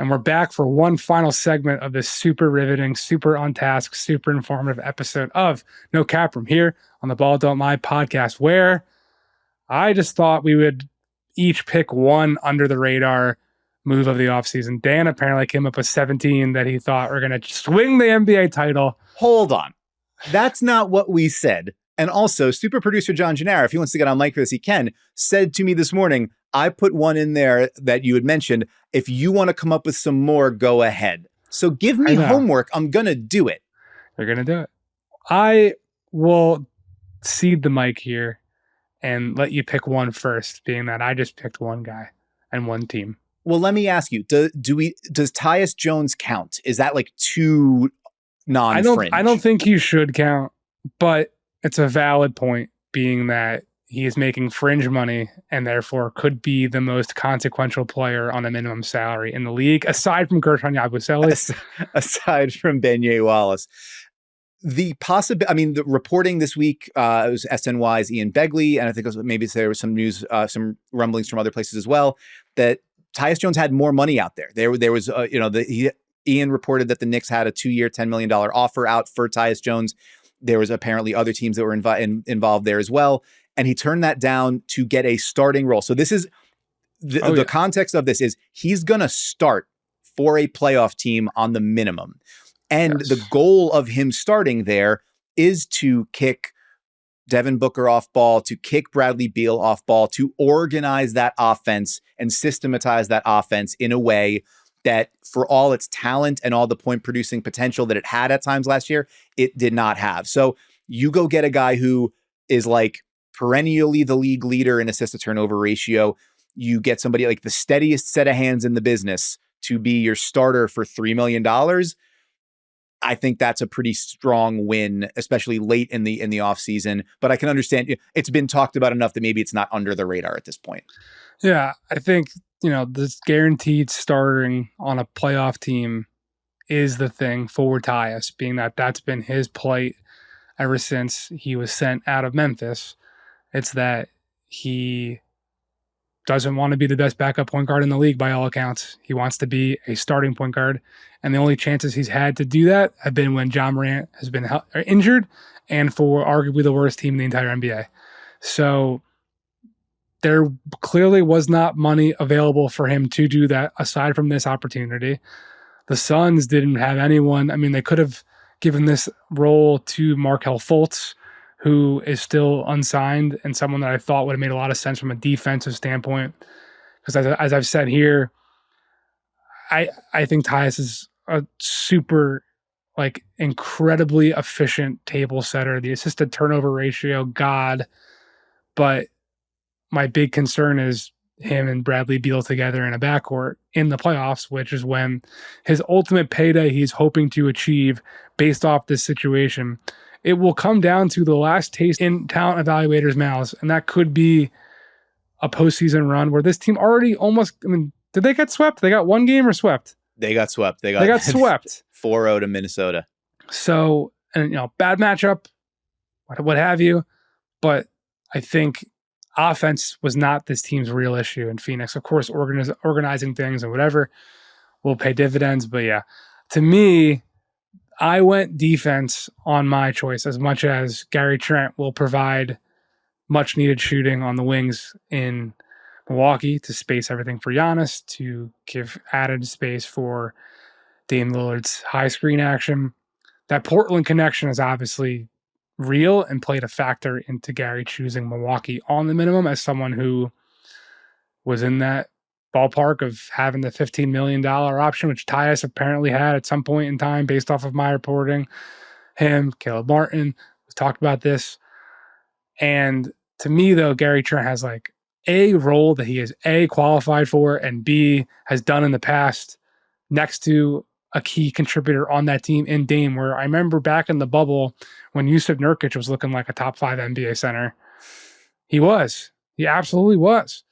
And we're back for one final segment of this super riveting, super on task, super informative episode of No Cap Room here on the Ball Don't Lie podcast, where I just thought we would each pick one under the radar move of the offseason. Dan apparently came up with 17 that he thought were going to swing the NBA title. Hold on. That's not what we said. And also, super producer John Gennaro, if he wants to get on mic for this, he can, said to me this morning, I put one in there that you had mentioned. If you want to come up with some more, go ahead. So give me homework. I'm going to do it. You're going to do it. I will cede the mic here and let you pick one first, being that I just picked one guy and one team. Well, let me ask you, does Tyus Jones count? Is that like too non-fringe? I don't think he should count, but it's a valid point, being that he is making fringe money and therefore could be the most consequential player on a minimum salary in the league, aside from Gershon Yabusele. Aside from Benyai Wallace. The reporting this week, it was SNY's Ian Begley, and I think maybe there was some news, some rumblings from other places as well, that Tyus Jones had more money out there. There was, Ian reported that the Knicks had a 2-year, $10 million offer out for Tyus Jones. There was apparently other teams that were involved there as well. And he turned that down to get a starting role. So this is the context of this is he's going to start for a playoff team on the minimum. And the goal of him starting there is to kick Devin Booker off ball, to kick Bradley Beal off ball, to organize that offense and systematize that offense in a way that, for all its talent and all the point producing potential that it had at times last year, it did not have. So you go get a guy who is like perennially the league leader in assist to turnover ratio. You get somebody like the steadiest set of hands in the business to be your starter for $3 million. I think that's a pretty strong win, especially late in the offseason. But I can understand it's been talked about enough that maybe it's not under the radar at this point. Yeah, I think, this guaranteed starting on a playoff team is the thing for Tyus, being that that's been his plight ever since he was sent out of Memphis. It's that he doesn't want to be the best backup point guard in the league by all accounts. He wants to be a starting point guard. And the only chances he's had to do that have been when John Morant has been injured and for arguably the worst team in the entire NBA. So there clearly was not money available for him to do that aside from this opportunity. The Suns didn't have anyone. I mean, they could have given this role to Markelle Fultz, who is still unsigned and someone that I thought would have made a lot of sense from a defensive standpoint. Because as I've said here, I think Tyus is a super, incredibly efficient table setter, the assisted turnover ratio god. But my big concern is him and Bradley Beal together in a backcourt in the playoffs, which is when his ultimate payday he's hoping to achieve based off this situation. It will come down to the last taste in talent evaluators' mouths, and that could be a postseason run where this team already almost, did they get swept? They got one game or swept? They got swept. They got swept. 4-0 to Minnesota. So, and bad matchup, what have you. But I think offense was not this team's real issue in Phoenix. Of course, organizing things and whatever will pay dividends. But yeah, to me, I went defense on my choice as much as Gary Trent will provide much needed shooting on the wings in Milwaukee to space everything for Giannis, to give added space for Dame Lillard's high screen action. That Portland connection is obviously real and played a factor into Gary choosing Milwaukee on the minimum as someone who was in that ballpark of having the $15 million option, which Tyus apparently had at some point in time based off of my reporting. Him, Caleb Martin, we've talked about this. And to me, though, Gary Trent has a role that he is A, qualified for, and B, has done in the past next to a key contributor on that team in Dame, where I remember back in the bubble when Yusuf Nurkic was looking like a top 5 NBA center. He absolutely was.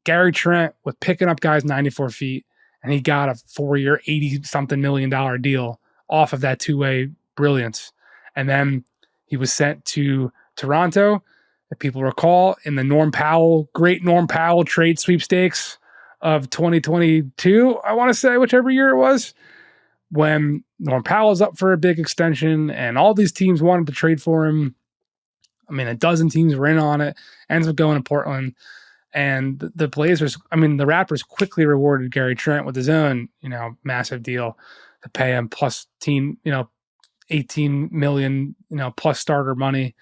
Gary Trent was picking up guys 94 feet, and he got a 4-year, $80-something million deal off of that two-way brilliance. And then he was sent to Toronto, if people recall, in the great Norm Powell trade sweepstakes of 2022, I want to say, whichever year it was, when Norm Powell's up for a big extension and all these teams wanted to trade for him. I mean, a dozen teams were in on it, ends up going to Portland. And the Blazers, I mean, the Raptors quickly rewarded Gary Trent with his own, massive deal to pay him plus 18 million, plus starter money.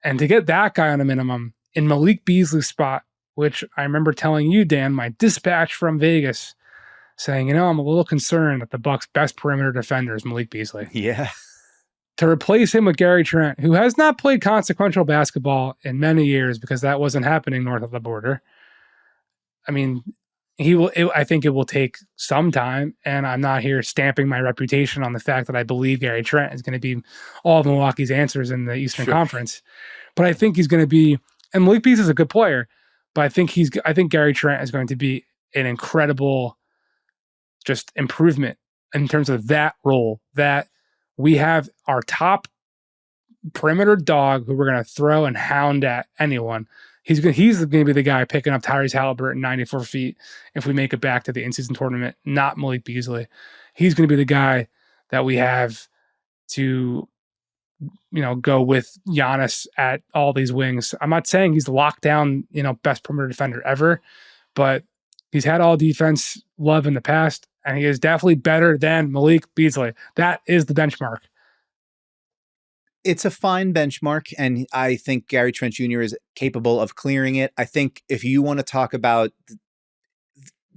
And to get that guy on a minimum in Malik Beasley's spot, which I remember telling you, Dan, my dispatch from Vegas, saying, I'm a little concerned that the Bucks' best perimeter defender is Malik Beasley. Yeah. To replace him with Gary Trent, who has not played consequential basketball in many years because that wasn't happening north of the border. I mean, I think it will take some time, and I'm not here stamping my reputation on the fact that I believe Gary Trent is going to be all of Milwaukee's answers in the Eastern Conference. But I think he's going to be, and Malik Beasley is a good player, but I think Gary Trent is going to be an incredible just improvement in terms of that role, that we have our top perimeter dog who we're going to throw and hound at anyone. He's going to be the guy picking up Tyrese Halliburton 94 feet if we make it back to the in-season tournament, not Malik Beasley. He's going to be the guy that we have to, go with Giannis at all these wings. I'm not saying he's the lockdown, best perimeter defender ever, but he's had all defense love in the past, and he is definitely better than Malik Beasley. That is the benchmark. It's a fine benchmark, and I think Gary Trent Jr. is capable of clearing it. I think if you want to talk about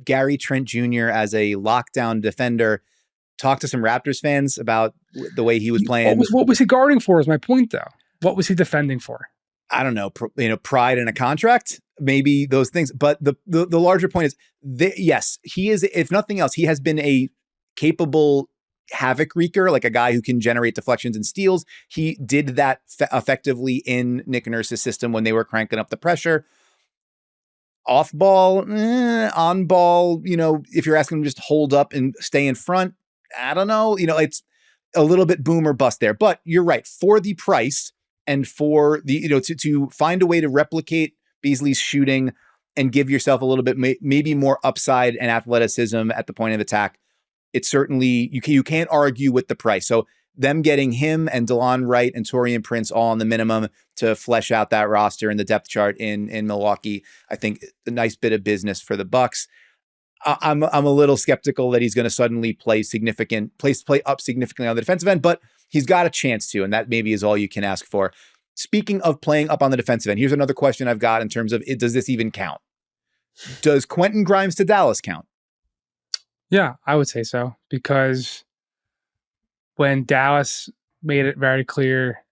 Gary Trent Jr. as a lockdown defender, talk to some Raptors fans about the way he was playing. What was he guarding for is my point, though. What was he defending for? I don't know, pride in a contract, maybe those things. But the larger point is, yes, he is, if nothing else, he has been a capable havoc wreaker, like a guy who can generate deflections and steals. He did that effectively in Nick Nurse's system when they were cranking up the pressure. Off ball, on ball, if you're asking him to just hold up and stay in front, I don't know. It's a little bit boom or bust there. But you're right, for the price and for the, to find a way to replicate Beasley's shooting and give yourself a little bit, maybe more upside and athleticism at the point of attack, it's certainly, you can't argue with the price. So them getting him and DeLon Wright and Taurean Prince all on the minimum to flesh out that roster and the depth chart in Milwaukee, I think a nice bit of business for the Bucks. I'm a little skeptical that he's going to suddenly play up significantly on the defensive end, but he's got a chance to, and that maybe is all you can ask for. Speaking of playing up on the defensive end, here's another question I've got in terms of does this even count? Does Quentin Grimes to Dallas count? Yeah, I would say so, because when Dallas made it very clear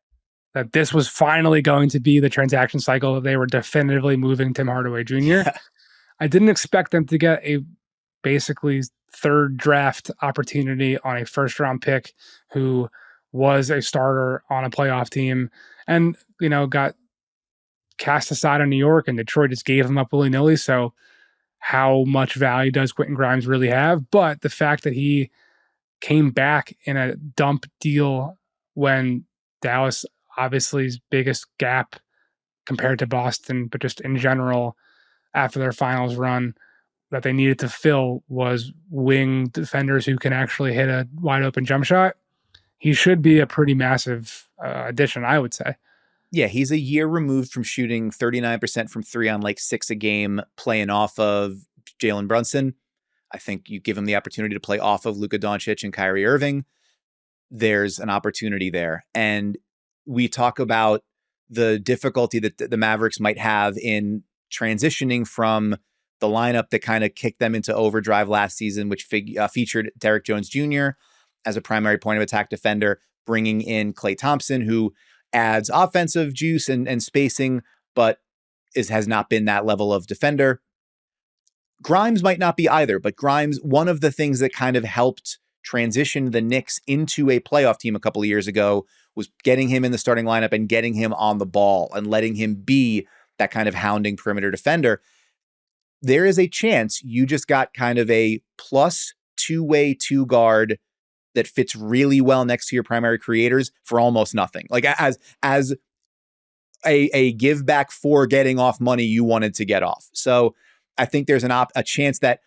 that this was finally going to be the transaction cycle, that they were definitively moving Tim Hardaway Jr., I didn't expect them to get a basically third draft opportunity on a first-round pick who was a starter on a playoff team and, got cast aside in New York, and Detroit just gave him up willy-nilly. So how much value does Quentin Grimes really have? But the fact that he came back in a dump deal when Dallas, obviously's biggest gap compared to Boston, but just in general, after their finals run, that they needed to fill was wing defenders who can actually hit a wide open jump shot. He should be a pretty massive addition, I would say. Yeah, he's a year removed from shooting 39% from three on like 6 a game, playing off of Jalen Brunson. I think you give him the opportunity to play off of Luka Doncic and Kyrie Irving. There's an opportunity there. And we talk about the difficulty that the Mavericks might have in transitioning from the lineup that kind of kicked them into overdrive last season, which featured Derek Jones Jr. as a primary point of attack defender, bringing in Klay Thompson, who adds offensive juice and spacing, but has not been that level of defender. Grimes might not be either, but Grimes, one of the things that kind of helped transition the Knicks into a playoff team a couple of years ago was getting him in the starting lineup and getting him on the ball and letting him be that kind of hounding perimeter defender. There is a chance you just got kind of a plus two-way two guard that fits really well next to your primary creators for almost nothing. Like as a give back for getting off money you wanted to get off. So I think there's a chance that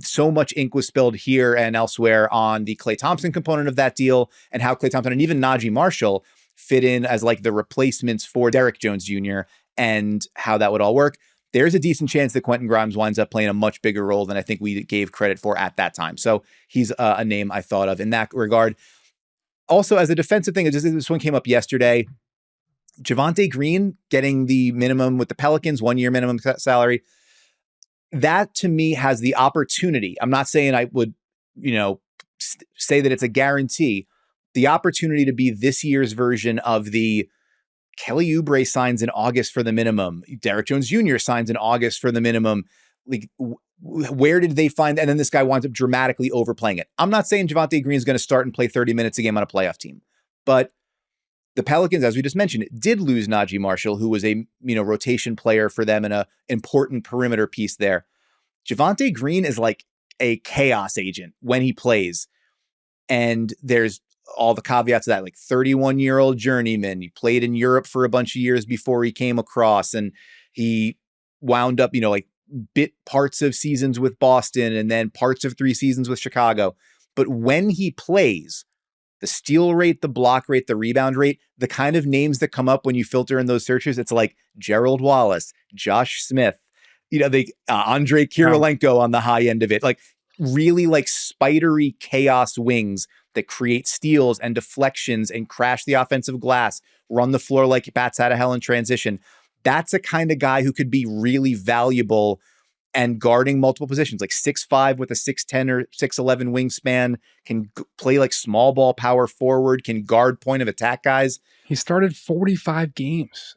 so much ink was spilled here and elsewhere on the Klay Thompson component of that deal and how Klay Thompson and even Najee Marshall fit in as like the replacements for Derek Jones Jr. and how that would all work. There's a decent chance that Quentin Grimes winds up playing a much bigger role than I think we gave credit for at that time. So he's a name I thought of in that regard. Also, as a defensive thing, this one came up yesterday. Javonte Green getting the minimum with the Pelicans, 1 year minimum salary. That to me has the opportunity. I'm not saying I would, say that it's a guarantee. The opportunity to be this year's version of the Kelly Oubre signs in August for the minimum. Derek Jones Jr. signs in August for the minimum. Like, where did they find? And then this guy winds up dramatically overplaying it. I'm not saying Javonte Green is going to start and play 30 minutes a game on a playoff team, but the Pelicans, as we just mentioned, did lose Najee Marshall, who was a rotation player for them and an important perimeter piece there. Javonte Green is like a chaos agent when he plays. And there's all the caveats of that, like 31-year-old journeyman. He played in Europe for a bunch of years before he came across, and he wound up, bit parts of seasons with Boston and then parts of 3 seasons with Chicago. But when he plays, the steal rate, the block rate, the rebound rate, the kind of names that come up when you filter in those searches, it's like Gerald Wallace, Josh Smith, Andrei Kirilenko on the high end of it, like really like spidery chaos wings that create steals and deflections and crash the offensive glass, run the floor like bats out of hell in transition. That's a kind of guy who could be really valuable and guarding multiple positions, like 6'5" with a 6'10" or 6'11" wingspan, can play like small ball power forward, can guard point of attack guys. He started 45 games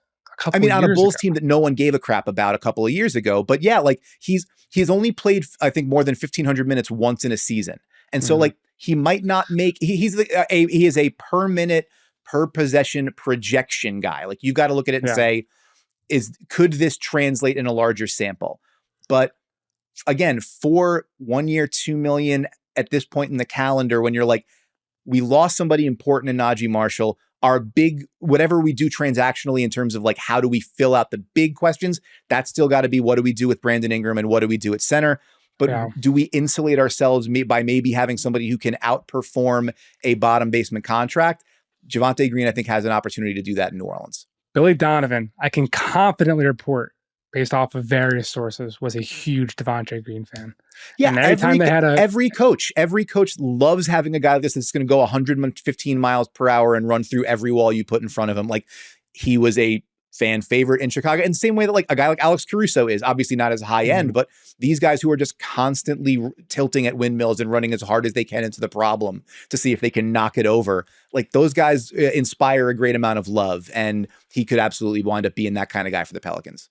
on a Bulls team that no one gave a crap about a couple of years ago. But yeah, like he's only played, I think, more than 1,500 minutes once in a season. And so like he might not make, he is a per minute, per possession projection guy. Like you got to look at it and say, could this translate in a larger sample? But again, for 1 year, $2 million at this point in the calendar, when you're like, we lost somebody important in Najee Marshall, our big, whatever we do transactionally in terms of like, how do we fill out the big questions? That's still got to be, what do we do with Brandon Ingram and what do we do at center? But do we insulate ourselves by maybe having somebody who can outperform a bottom basement contract? Javonte Green, I think, has an opportunity to do that in New Orleans. Billy Donovan, I can confidently report, based off of various sources, was a huge Javonte Green fan. Yeah, and every coach loves having a guy like this that's going to go 115 miles per hour and run through every wall you put in front of him. Like, he was a fan favorite in Chicago, in the same way that like a guy like Alex Caruso is, obviously not as high end, but these guys who are just constantly tilting at windmills and running as hard as they can into the problem to see if they can knock it over. Like, those guys inspire a great amount of love, and he could absolutely wind up being that kind of guy for the Pelicans.